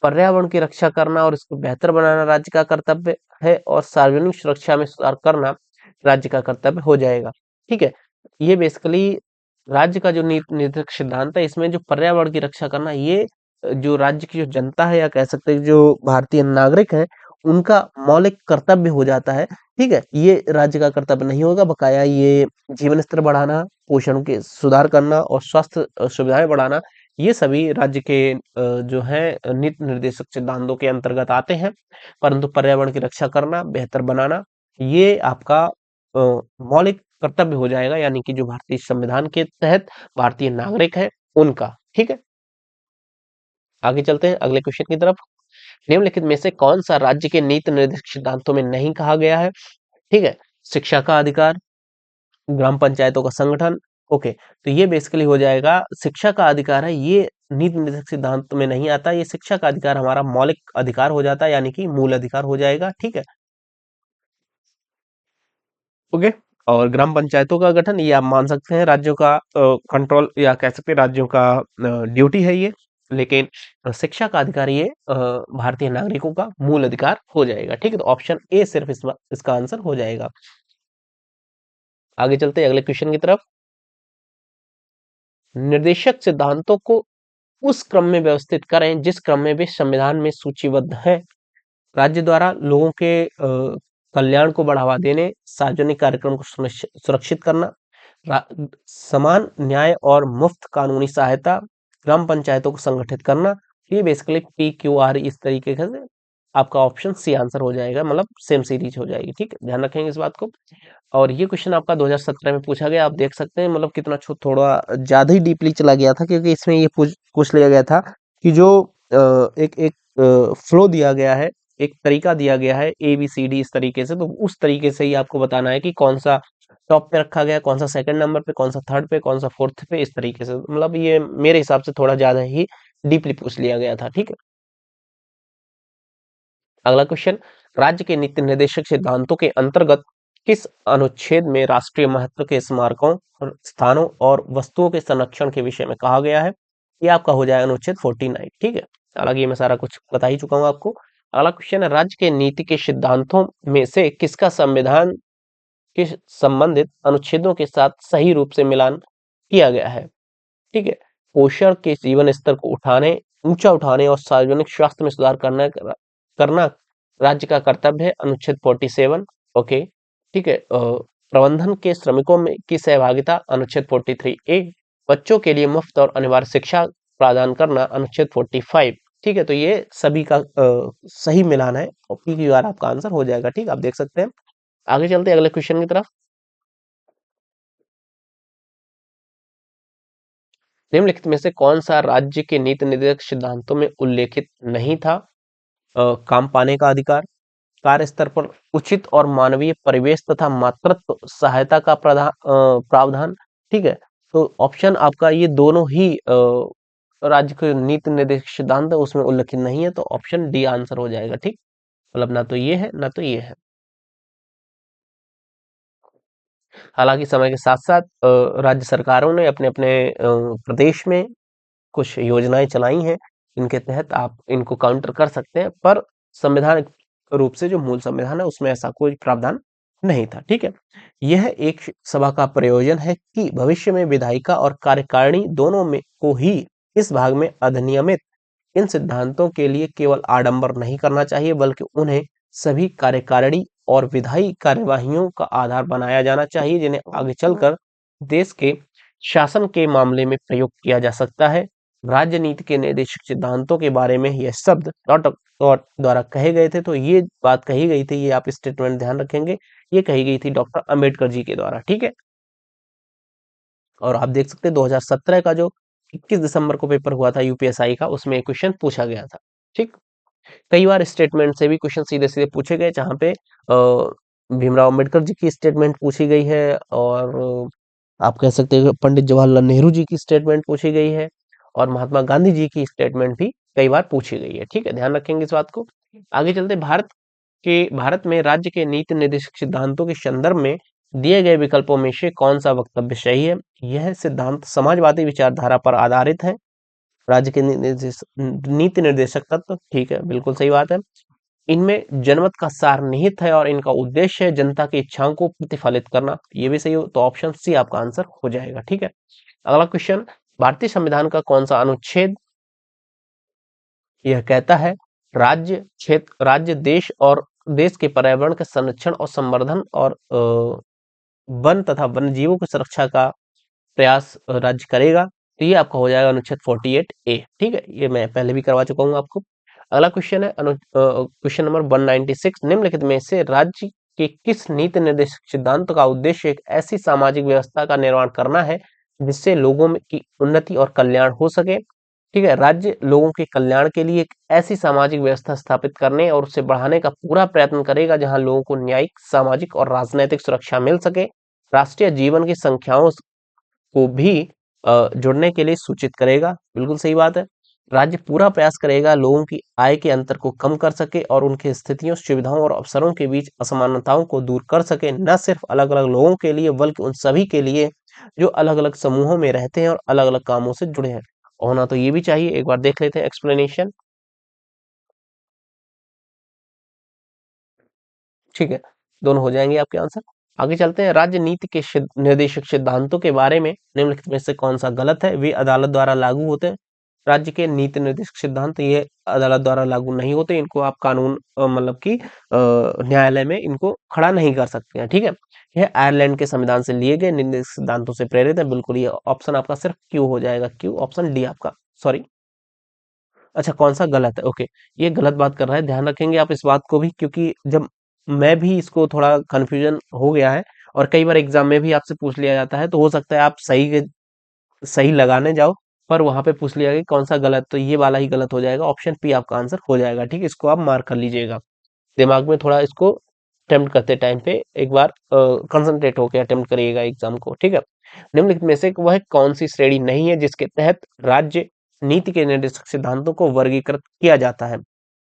पर्यावरण की रक्षा करना और इसको बेहतर बनाना राज्य का कर्तव्य है, और सार्वजनिक सुरक्षा में सुधार करना राज्य का कर्तव्य हो जाएगा। ठीक है, ये बेसिकली राज्य का जो नीतिक सिद्धांत है, इसमें जो पर्यावरण की रक्षा करना, ये जो राज्य की जो जनता है, या कह सकते हैं जो भारतीय नागरिक है, उनका मौलिक कर्तव्य हो जाता है। ठीक है, ये राज्य का कर्तव्य नहीं होगा, बकाया ये जीवन स्तर बढ़ाना, पोषण के सुधार करना और स्वास्थ्य सुविधाएं बढ़ाना, ये सभी राज्य के जो है नीति निर्देशक सिद्धांतों के अंतर्गत आते हैं। परंतु पर्यावरण की रक्षा करना, बेहतर बनाना, ये आपका मौलिक कर्तव्य हो जाएगा, यानी कि जो भारतीय संविधान के तहत भारतीय नागरिक है उनका। ठीक है, आगे चलते हैं अगले क्वेश्चन की तरफ। निम्नलिखित में से कौन सा राज्य के नीति निर्देशक सिद्धांतों में नहीं कहा गया है। ठीक है, शिक्षा का अधिकार, ग्राम पंचायतों का संगठन। ओके, तो ये बेसिकली हो जाएगा, शिक्षा का अधिकार है, ये नीति निर्देशक सिद्धांत में नहीं आता। ये शिक्षा का अधिकार हमारा मौलिक अधिकार हो जाता है, यानी कि मूल अधिकार हो जाएगा। ठीक है, ओके, और ग्राम पंचायतों का गठन, ये आप मान सकते हैं राज्यों का कंट्रोल, या कह सकते हैं राज्यों का ड्यूटी है ये। लेकिन शिक्षा का अधिकार ये भारतीय नागरिकों का मूल अधिकार हो जाएगा। ठीक है, तो ऑप्शन ए सिर्फ इसका आंसर हो जाएगा। आगे चलते हैं अगले क्वेश्चन की तरफ। निर्देशक सिद्धांतों को उस क्रम में व्यवस्थित करें जिस क्रम में वे संविधान में सूचीबद्ध है। राज्य द्वारा लोगों के कल्याण को बढ़ावा देने, सार्वजनिक कार्यक्रम को सुरक्षित करना, समान न्याय और मुफ्त कानूनी सहायता, ग्राम पंचायतों को संगठित करना, ये बेसिकली PQR इस तरीके से आपका ऑप्शन सी आंसर हो जाएगा, मतलब सेम सीरीज हो जाएगी। ठीक है, ध्यान रखेंगे इस बात को। और ये क्वेश्चन आपका 2017 में पूछा गया, आप देख सकते हैं, मतलब कितना थोड़ा ज्यादा ही डीपली चला गया था, क्योंकि इसमें ये पूछ लिया गया था कि जो एक एक फ्लो दिया गया है, एक तरीका दिया गया है ABCD इस तरीके से, तो उस तरीके से ही आपको बताना है कि कौन सा टॉप पे रखा गया, कौन सा सेकंड नंबर पे, कौन सा थर्ड पे, कौन सा फोर्थ पे, इस तरीके से। मतलब ये मेरे हिसाब से थोड़ा ज्यादा ही डीपली पूछ लिया गया था। ठीक है, अगला क्वेश्चन, राज्य के नीति निर्देशक सिद्धांतों के अंतर्गत किस अनुच्छेद में राष्ट्रीय महत्व के स्मारकों, स्थानों और वस्तुओं के संरक्षण के विषय में कहा गया है। ये आपका हो जाएगा अनुच्छेद 49। ठीक है, हालांकि मैं सारा कुछ बता ही चुका हूं आपको। अगला क्वेश्चन है, राज्य के नीति के सिद्धांतों में से किसका संविधान के संबंधित अनुच्छेदों के साथ सही रूप से मिलान किया गया है। ठीक है, पोषण के जीवन स्तर को ऊंचा उठाने और सार्वजनिक स्वास्थ्य में सुधार करना राज्य का कर्तव्य है, अनुच्छेद 47। ओके, ठीक है, प्रबंधन के श्रमिकों में की सहभागिता, अनुच्छेद 43A। बच्चों के लिए मुफ्त और अनिवार्य शिक्षा प्रदान करना, अनुच्छेद 45। ठीक है, तो ये सभी का सही मिलान है, और PQR आपका आंसर हो जाएगा। ठीक, आप देख सकते हैं। आगे चलते हैं अगले क्वेश्चन की तरफ। निम्नलिखित में से कौन सा राज्य के नीति निर्देशक सिद्धांतों में उल्लेखित नहीं था। काम पाने का अधिकार, कार्य स्तर पर उचित और मानवीय परिवेश तथा मातृत्व सहायता का प्रावधान। ठीक है, तो ऑप्शन आपका ये दोनों ही राज्य के नीति निर्देशक सिद्धांत है, उसमें उल्लेखित नहीं है, तो ऑप्शन डी आंसर हो जाएगा। ठीक, मतलब ना तो ये है ना तो ये है। हालांकि समय के साथ साथ राज्य सरकारों ने अपने अपने प्रदेश में कुछ योजनाएं चलाई हैं, इनके तहत आप इनको काउंटर कर सकते हैं, पर संवैधानिक रूप से जो मूल संविधान है उसमें ऐसा कोई प्रावधान नहीं था। ठीक है, यह एक सभा का प्रयोजन है कि भविष्य में विधायिका और कार्यकारिणी दोनों में को ही इस भाग में अधिनियमित इन सिद्धांतों के लिए केवल आडंबर नहीं करना चाहिए, बल्कि उन्हें सभी कार्यकारिणी और विधायी कार्यवाहियों का आधार बनाया जाना चाहिए, जिन्हें आगे चलकर देश के शासन के मामले में प्रयोग किया जा सकता है। राजनीति के निर्देशक सिद्धांतों के बारे में यह शब्द डॉट द्वारा कहे गए थे, तो ये बात कही गई थी, ये आप स्टेटमेंट ध्यान रखेंगे, ये कही गई थी डॉक्टर अंबेडकर जी के द्वारा। ठीक है, और आप देख सकते हैं 2017 का जो 21 दिसंबर को पेपर हुआ था यूपीएसआई का, उसमें क्वेश्चन पूछा गया था। ठीक, कई बार स्टेटमेंट से भी क्वेश्चन सीधे सीधे पूछे गए, जहां पे भीमराव अंबेडकर जी की स्टेटमेंट पूछी गई है, और आप कह सकते हैं पंडित जवाहरलाल नेहरू जी की स्टेटमेंट पूछी गई है, और महात्मा गांधी जी की स्टेटमेंट भी कई बार पूछी गई है। ठीक है, ध्यान रखेंगे इस बात को। आगे चलते, भारत में राज्य के नीति निर्देशक सिद्धांतों के संदर्भ में दिए गए विकल्पों में से कौन सा वक्तव्य सही है? यह सिद्धांत समाजवादी विचारधारा पर आधारित है। राज्य के नीति निर्देशक तत्व, ठीक है, बिल्कुल सही बात है। इनमें जनमत का सार निहित है और इनका उद्देश्य है जनता की इच्छाओं को प्रतिफलित करना, ये भी सही हो, तो ऑप्शन सी आपका आंसर हो जाएगा। ठीक है, अगला क्वेश्चन, भारतीय संविधान का कौन सा अनुच्छेद यह कहता है राज्य क्षेत्र राज्य देश और देश के पर्यावरण के संरक्षण और संवर्धन और वन तथा वन्य जीवों की सुरक्षा का प्रयास राज्य करेगा? तो ये आपका हो जाएगा अनुच्छेद 48A। ठीक है, ये मैं पहले भी करवा चुका हूँ आपको। अगला क्वेश्चन है क्वेश्चन नंबर 196, निम्नलिखित में से राज्य के किस नीति निर्देशक सिद्धांत का उद्देश्य एक ऐसी सामाजिक व्यवस्था का निर्माण करना है जिससे लोगों में की उन्नति और कल्याण हो सके? ठीक है, राज्य लोगों के कल्याण के लिए एक ऐसी सामाजिक व्यवस्था स्थापित करने और उसे बढ़ाने का पूरा प्रयत्न करेगा जहां लोगों को न्यायिक, सामाजिक और राजनैतिक सुरक्षा मिल सके। राष्ट्रीय जीवन की संख्याओं को भी जुड़ने के लिए सूचित करेगा, बिल्कुल सही बात है। राज्य पूरा प्रयास करेगा लोगों की आय के अंतर को कम कर सके और उनकी स्थितियों, सुविधाओं और अवसरों के बीच असमानताओं को दूर कर सके, न सिर्फ अलग अलग लोगों के लिए बल्कि उन सभी के लिए जो अलग अलग समूहों में रहते हैं और अलग अलग कामों से जुड़े हैं। होना तो ये भी चाहिए, एक बार देख लेते हैं एक्सप्लेनेशन। ठीक है, दोनों हो जाएंगे आपके आंसर। आगे चलते हैं, राज्य नीति के निर्देशक सिद्धांतों के बारे में निम्नलिखित में से कौन सा गलत है? वे अदालत द्वारा लागू होते हैं। राज्य के नीति निर्देशक सिद्धांत ये अदालत द्वारा लागू नहीं होते, इनको आप कानून मतलब कि न्यायालय में इनको खड़ा नहीं कर सकते हैं। ठीक है, यह आयरलैंड के संविधान से लिए गए निर्देशक सिद्धांतों से प्रेरित है, बिल्कुल। ये ऑप्शन आपका सिर्फ क्यू हो जाएगा, क्यू, ऑप्शन डी आपका, सॉरी। अच्छा, कौन सा गलत है? ओके, ये गलत बात कर रहा है, ध्यान रखेंगे आप इस बात को भी, क्योंकि जब मैं भी इसको थोड़ा कंफ्यूजन हो गया है, और कई बार एग्जाम में भी आपसे पूछ लिया जाता है, तो हो सकता है आप सही लगाने जाओ, पर वहां पे पूछ लिया गया कि कौन सा गलत, तो ये वाला ही गलत हो जाएगा, ऑप्शन पी आपका आंसर हो जाएगा। ठीक है, इसको आप मार्क कर लीजिएगा दिमाग में, थोड़ा इसको अटेम्प्ट करते टाइम पे एक बार कंसंट्रेट होकर अटेम्प्ट करिएगा एग्जाम को। ठीक है, निम्नलिखित में से वह कौन सी श्रेणी नहीं है जिसके तहत राज्य नीति के निर्देशक सिद्धांतों को वर्गीकृत किया जाता है?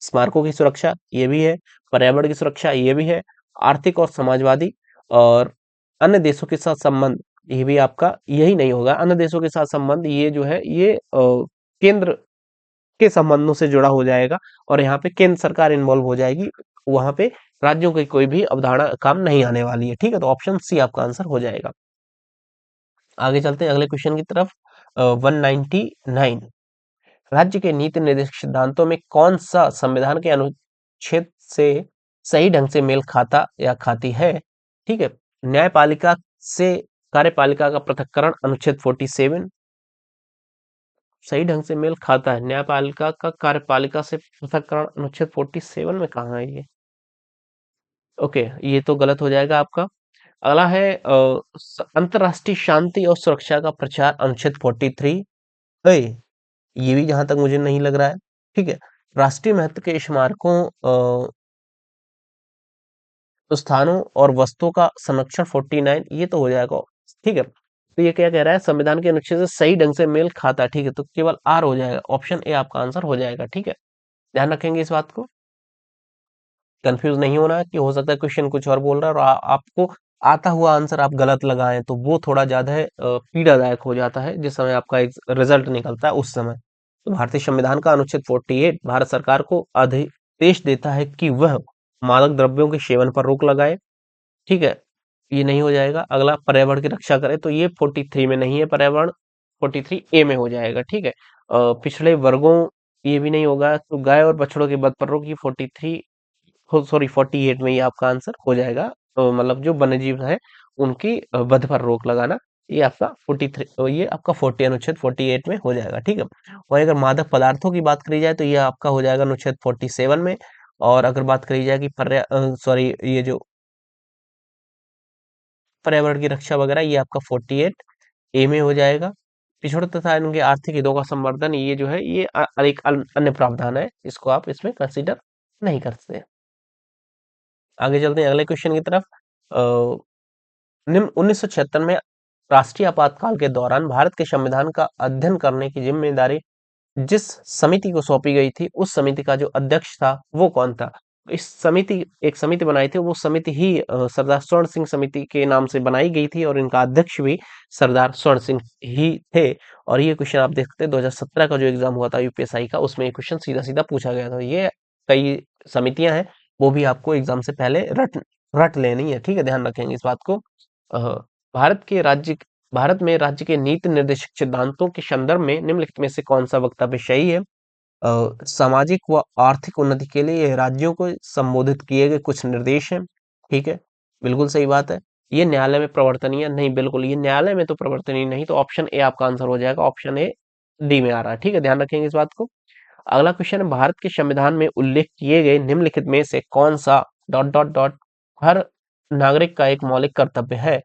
स्मारकों की सुरक्षा, ये भी है। पर्यावरण की सुरक्षा, ये भी है। आर्थिक और समाजवादी और अन्य देशों के साथ संबंध, ये भी आपका यही नहीं होगा। अन्य देशों के साथ संबंध ये जो है ये केंद्र के संबंधों से जुड़ा हो जाएगा, और यहाँ पे केंद्र सरकार इन्वॉल्व हो जाएगी, वहां पे राज्यों की कोई भी अवधारणा काम नहीं आने वाली है। ठीक है, तो ऑप्शन सी आपका आंसर हो जाएगा। आगे चलते हैं अगले क्वेश्चन की तरफ। 199, राज्य के नीति निर्देशक सिद्धांतों में कौन सा संविधान के अनुच्छेद से सही ढंग से मेल खाता या खाती है? ठीक है, न्यायपालिका से कार्यपालिका का पृथक्करण, अनुच्छेद 47 सही ढंग से मेल खाता है। न्यायपालिका का कार्यपालिका से पृथक्करण अनुच्छेद 47 में कहाँ है ये? ओके, ये तो गलत हो जाएगा आपका। अगला है अंतरराष्ट्रीय शांति और सुरक्षा का प्रचार, अनुच्छेद 43। ये भी जहां तक मुझे नहीं लग रहा है। ठीक है, राष्ट्रीय महत्व के स्मारकों, स्थानों और वस्तुओं का संरक्षण 49, ये तो हो जाएगा। ठीक है, तो ये क्या कह रहा है, संविधान के अनुच्छेद से सही ढंग से मेल खाता है। ठीक है, तो केवल आर हो जाएगा, ऑप्शन ए आपका आंसर हो जाएगा। ठीक है, ध्यान रखेंगे इस बात को, कंफ्यूज नहीं होना है कि हो सकता है क्वेश्चन कुछ और बोल रहा है और आपको आता हुआ आंसर आप गलत लगाएं, तो वो थोड़ा ज्यादा है पीड़ादायक हो जाता है जिस समय आपका एक रिजल्ट निकलता है उस समय। तो भारतीय संविधान का अनुच्छेद 48 भारत सरकार को आदेश देता है कि वह मादक द्रव्यों के सेवन पर रोक लगाए। ठीक है, ये नहीं हो जाएगा। अगला, पर्यावरण की रक्षा करे, तो ये 43 में नहीं है, पर्यावरण 43 ए में हो जाएगा। ठीक है, पिछड़े वर्गों, ये भी नहीं होगा। तो गाय और बछड़ों के वध पर रोक, ये 43, सॉरी 48 में ये आपका आंसर हो जाएगा। तो मतलब जो वन्यजीव है उनकी वध पर रोक लगाना, ये आपका 43, ये आपका 40 अनुच्छेद 48 में हो जाएगा। ठीक है, और अगर मादक पदार्थों की बात करी जाए तो ये आपका हो जाएगा अनुच्छेद 47 में। और अगर बात करी जाए कि सॉरी, ये जो पर्यावरण की रक्षा वगैरह, ये आपका 48 ए में हो जाएगा। पिछड़ों तथा इनके आर्थिक हितों का संवर्धन, ये जो है ये एक अन्य प्रावधान है, इसको आप इसमें कंसीडर नहीं करते। आगे चलते हैं अगले क्वेश्चन की तरफ। निम्न 1976 में राष्ट्रीय आपातकाल के दौरान भारत के संविधान का अध्ययन करने की जिम्मेदारी जिस समिति को सौंपी गई थी, उस समिति का जो अध्यक्ष था वो कौन था? इस समिति, एक समिति बनाई थी, वो समिति ही सरदार स्वर्ण सिंह समिति के नाम से बनाई गई थी और इनका अध्यक्ष भी सरदार स्वर्ण सिंह ही थे। और ये क्वेश्चन आप देख सकते हैं 2017 का जो एग्जाम हुआ था यूपीएसआई का, उसमें ये क्वेश्चन सीधा सीधा पूछा गया था। ये कई समितियां हैं, वो भी आपको एग्जाम से पहले रट रट लेनी है। ठीक है, ध्यान रखेंगे इस बात को। भारत के राज्य भारत में राज्य के नीति निर्देशक सिद्धांतों के संदर्भ में निम्नलिखित में से कौन सा वक्तव्य सही है? सामाजिक व आर्थिक उन्नति के लिए राज्यों को संबोधित किए गए कुछ निर्देश हैं। ठीक है, बिल्कुल सही बात है। ये न्यायालय में प्रवर्तनीय नहीं, बिल्कुल ये न्यायालय में तो प्रवर्तनीय नहीं, तो ऑप्शन ए आपका आंसर हो जाएगा, ऑप्शन ए डी में आ रहा है। ठीक है, ध्यान रखेंगे इस बात को। अगला क्वेश्चन है, भारत के संविधान में उल्लेख किए गए निम्नलिखित में से कौन सा डॉट डॉट डॉट हर नागरिक का एक मौलिक कर्तव्य है?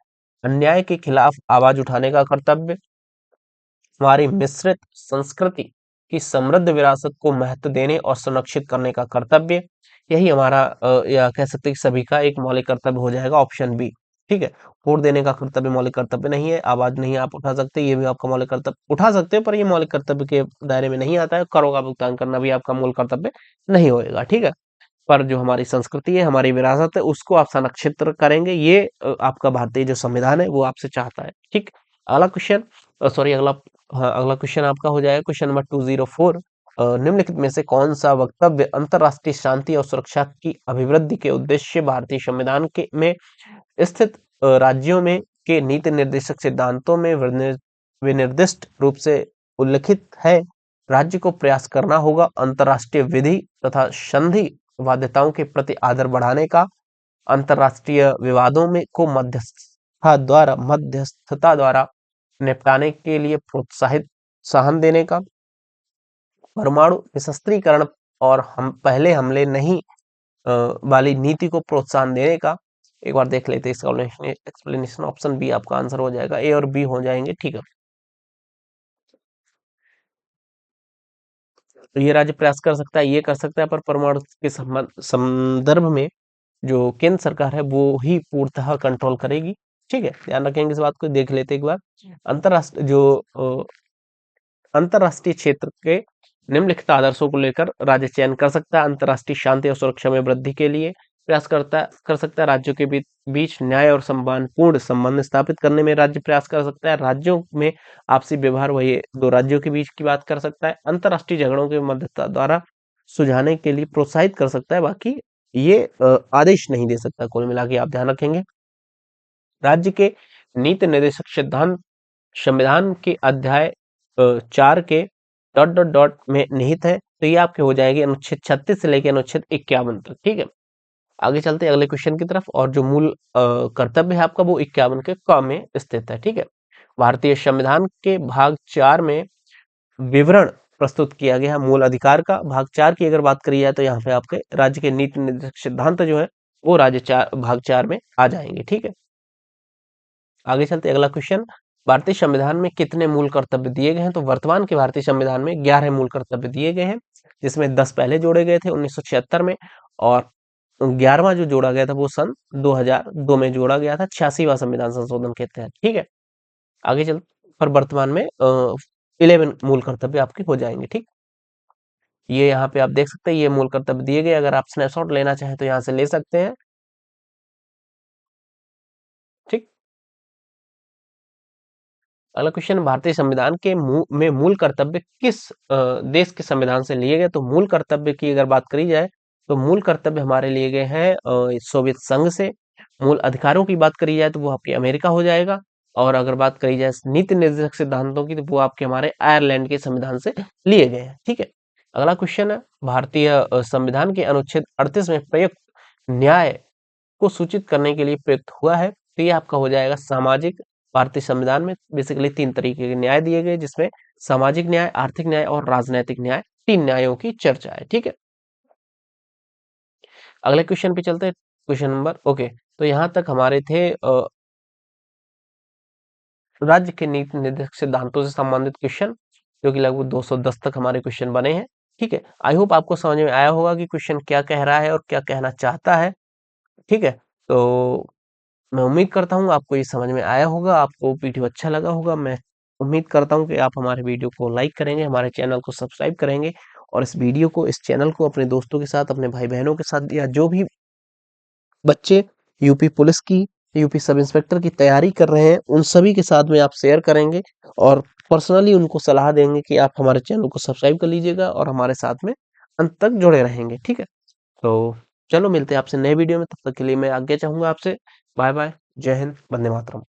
अन्याय के खिलाफ आवाज उठाने का कर्तव्य, हमारी मिश्रित संस्कृति की समृद्ध विरासत को महत्व देने और संरक्षित करने का कर्तव्य, यही हमारा या कह सकते हैं कि सभी का एक मौलिक कर्तव्य हो जाएगा, ऑप्शन बी। ठीक है, वोट देने का कर्तव्य मौलिक कर्तव्य नहीं है, आवाज नहीं आप उठा सकते, ये भी आपका मौलिक कर्तव्य उठा सकते हो, पर ये मौलिक कर्तव्य के दायरे में नहीं आता है। करों का भुगतान करना भी आपका मूल कर्तव्य नहीं होएगा। ठीक है, पर जो हमारी संस्कृति है, हमारी विरासत है, उसको आप संरक्षित करेंगे, ये आपका भारतीय जो संविधान है वो आपसे चाहता है। ठीक, अगला क्वेश्चन, सॉरी अगला, हाँ अगला क्वेश्चन आपका हो जाएगा क्वेश्चन नंबर 204। निम्नलिखित में से कौन सा वक्तव्य अंतरराष्ट्रीय शांति और सुरक्षा की अभिवृद्धि के उद्देश्य भारतीय संविधान के में स्थित राज्यों में के नीति निर्देशक सिद्धांतों में विनिर्दिष्ट रूप से उल्लिखित है? राज्य को प्रयास करना होगा अंतर्राष्ट्रीय विधि तथा संधि बाध्यताओं के प्रति आदर बढ़ाने का, अंतर्राष्ट्रीय विवादों में को मध्यस्थता द्वारा निपटाने के लिए प्रोत्साहित सहन देने का, परमाणु निशस्त्रीकरण और हम पहले हमले नहीं वाली नीति को प्रोत्साहन देने का। एक बार देख लेते हैं इसका एक्सप्लेनेशन, ऑप्शन बी आपका आंसर हो जाएगा, ए और बी हो जाएंगे। ठीक है, तो ये राज्य प्रयास कर सकता है, ये कर सकता है, पर परमाणु के संदर्भ में जो केंद्र सरकार है वो ही पूर्णतः कंट्रोल करेगी। ठीक है, ध्यान रखेंगे इस बात को, देख लेते हैं एक बार। अंतरराष्ट्रीय जो अंतरराष्ट्रीय क्षेत्र के निम्नलिखित आदर्शों को लेकर राज्य चयन कर सकता है। अंतरराष्ट्रीय शांति और सुरक्षा में वृद्धि के लिए प्रयास कर सकता है। राज्यों के बीच न्याय और सम्मानपूर्ण संबंध स्थापित करने में राज्य प्रयास कर सकता है। राज्यों में आपसी व्यवहार, वही दो राज्यों के बीच की बात कर सकता है। अंतरराष्ट्रीय झगड़ों के मध्यस्थता द्वारा सुलझाने के लिए प्रोत्साहित कर सकता है। बाकी ये आदेश नहीं दे सकता। कुल मिला के आप ध्यान रखेंगे, राज्य के नीति निर्देशक सिद्धांत संविधान के अध्याय 4 के डॉट डॉट डॉट में निहित है। तो ये आपके हो जाएंगे अनुच्छेद 36 से लेकर अनुच्छेद 51 तक। ठीक है, आगे चलते हैं अगले क्वेश्चन की तरफ। और जो मूल कर्तव्य है आपका वो 51 के क में स्थित है। ठीक है, भारतीय संविधान के भाग 4 में विवरण प्रस्तुत किया गया है मूल अधिकार का। भाग 4 की अगर बात करी जाए तो यहाँ पे आपके राज्य के नीति निर्देशक सिद्धांत जो है वो भाग 4 में आ जाएंगे। ठीक है, आगे चलते अगला क्वेश्चन, भारतीय संविधान में कितने मूल कर्तव्य दिए गए हैं? तो वर्तमान के भारतीय संविधान में 11 मूल कर्तव्य दिए गए हैं, जिसमें 10 पहले जोड़े गए थे 1976 में, और 11वां जो जोड़ा गया था वो सन 2002 में जोड़ा गया था, 86वां संविधान संशोधन के तहत। ठीक है, आगे चल पर वर्तमान में 11 मूल कर्तव्य आपके हो जाएंगे। ठीक, ये यहाँ पे आप देख सकते हैं, ये मूल कर्तव्य दिए गए। अगर आप स्नैपशॉट लेना चाहें तो यहाँ से ले सकते हैं। ठीक, अगला क्वेश्चन, भारतीय संविधान के में मूल कर्तव्य किस देश के संविधान से लिए गए? तो मूल कर्तव्य की अगर बात करी जाए तो मूल कर्तव्य हमारे लिए गए हैं सोवियत संघ से। मूल अधिकारों की बात करी जाए तो वो आपके अमेरिका हो जाएगा। और अगर बात करी जाए नीति निर्देशक सिद्धांतों की तो वो आपके हमारे आयरलैंड के संविधान से लिए गए हैं। ठीक है, अगला क्वेश्चन है, भारतीय संविधान के अनुच्छेद 38 में प्रयुक्त न्याय को सूचित करने के लिए प्रयुक्त हुआ है। तो ये आपका हो जाएगा सामाजिक। भारतीय संविधान में बेसिकली 3 तरीके के न्याय दिए गए, जिसमें सामाजिक न्याय, आर्थिक न्याय और राजनैतिक न्याय, 3 न्यायों की चर्चा है। ठीक है, अगले क्वेश्चन पे चलते हैं। क्वेश्चन नंबर ओके, तो यहाँ तक हमारे थे राज्य के नीति निर्देशक सिद्धांतों से संबंधित क्वेश्चन, जो कि लगभग 210 तक हमारे क्वेश्चन बने हैं। ठीक है, आई होप आपको समझ में आया होगा कि क्वेश्चन क्या कह रहा है और क्या कहना चाहता है। ठीक है, तो मैं उम्मीद करता हूँ आपको ये समझ में आया होगा, आपको वीडियो अच्छा लगा होगा। मैं उम्मीद करता हूँ कि आप हमारे वीडियो को लाइक करेंगे, हमारे चैनल को सब्सक्राइब करेंगे, और इस वीडियो को, इस चैनल को अपने दोस्तों के साथ, अपने भाई बहनों के साथ, या जो भी बच्चे यूपी पुलिस की, यूपी सब इंस्पेक्टर की तैयारी कर रहे हैं, उन सभी के साथ में आप शेयर करेंगे और पर्सनली उनको सलाह देंगे कि आप हमारे चैनल को सब्सक्राइब कर लीजिएगा और हमारे साथ में अंत तक जुड़े रहेंगे। ठीक है, तो चलो मिलते हैं आपसे नए वीडियो में, तब तक के लिए मैं आज्ञा चाहूंगा आपसे। बाय बाय, जय हिंद, वंदे मातरम।